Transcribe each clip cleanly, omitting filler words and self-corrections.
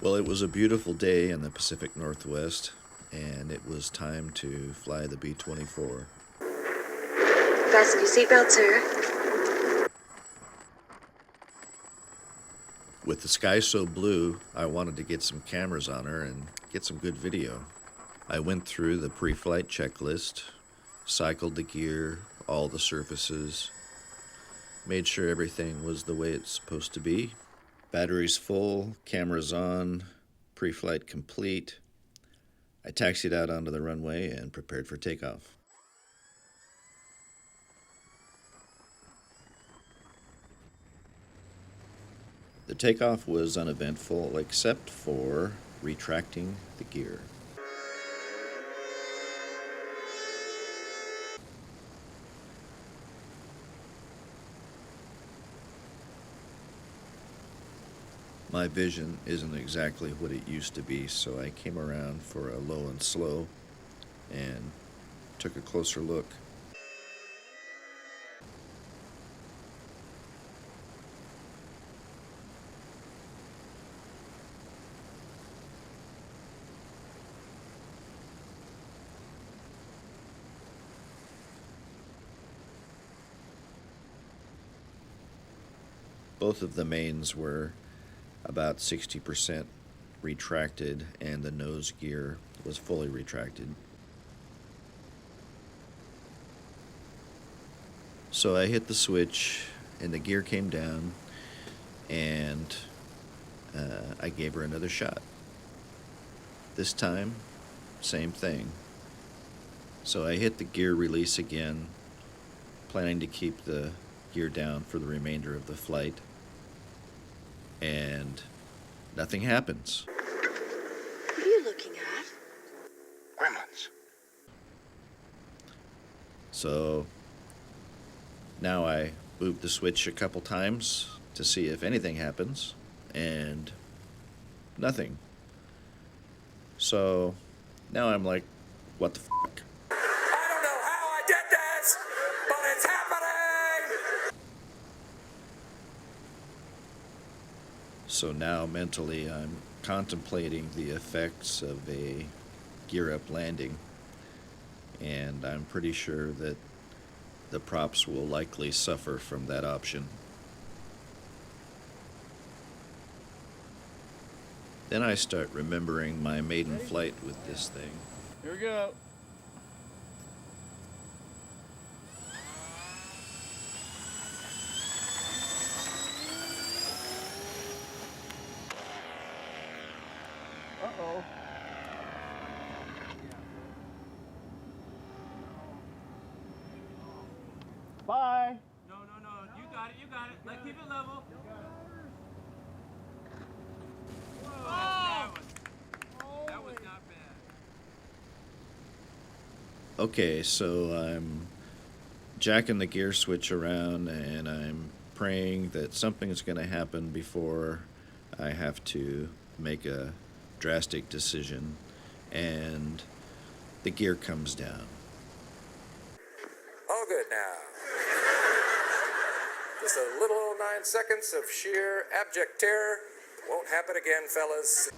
Well, it was a beautiful day in the Pacific Northwest, and it was time to fly the B-24. Fasten your seatbelt, sir. With the sky so blue, I wanted to get some cameras on her and get some good video. I went through the pre-flight checklist, cycled the gear, all the surfaces, made sure everything was the way it's supposed to be. Batteries full, cameras on, pre-flight complete. I taxied out onto the runway and prepared for takeoff. The takeoff was uneventful except for retracting the gear. My vision isn't exactly what it used to be, so I came around for a low and slow and took a closer look. Both of the mains were about 60% retracted, and the nose gear was fully retracted. So I hit the switch and the gear came down, and I gave her another shot. This time, same thing. So I hit the gear release again, planning to keep the gear down for the remainder of the flight. And nothing happens. What are you looking at? Gremlins. So now I move the switch a couple times to see if anything happens, and nothing. So now I'm like, what the fuck? I don't know how I did this, but it's happening! So now mentally I'm contemplating the effects of a gear up landing, and I'm pretty sure that the props will likely suffer from that option. Then I start remembering my maiden flight with this thing. Here we go. Uh-oh. Bye. No. You got it. Like, keep it level. Whoa, that was not bad. Okay, so I'm jacking the gear switch around, and I'm praying that something's going to happen before I have to make a drastic decision, and the gear comes down. All good now. Just a little 9 seconds of sheer abject terror. Won't happen again, fellas.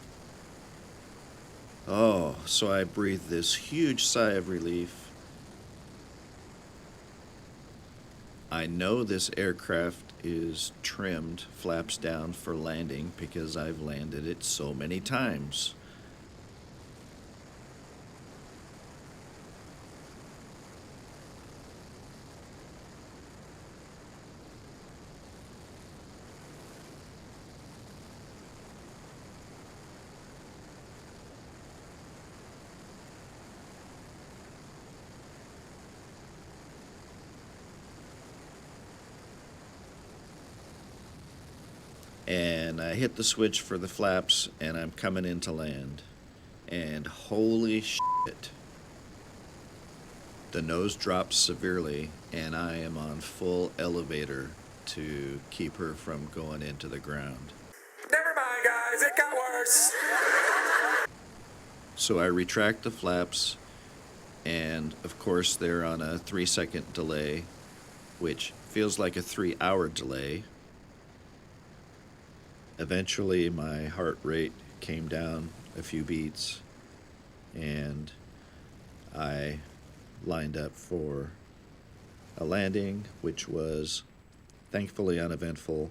Oh, so I breathe this huge sigh of relief. I know this aircraft is trimmed flaps down for landing because I've landed it so many times. And I hit the switch for the flaps, and I'm coming in to land. And holy shit. The nose drops severely, and I am on full elevator to keep her from going into the ground. Never mind, guys. It got worse. So I retract the flaps, and of course they're on a 3-second delay, which feels like a 3-hour delay. Eventually my heart rate came down a few beats, and I lined up for a landing, which was thankfully uneventful,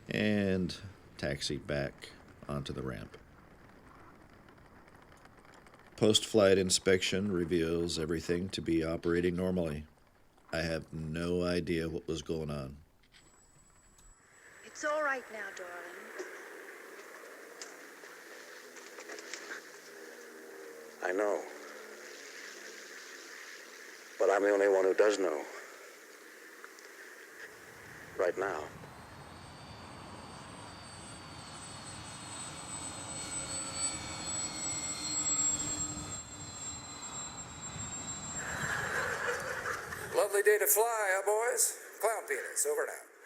and taxied back onto the ramp. Post-flight inspection reveals everything to be operating normally. I have no idea what was going on. It's all right now, darling. I know. But I'm the only one who does know. Right now. Lovely day to fly, huh, boys? Clown penis, over now.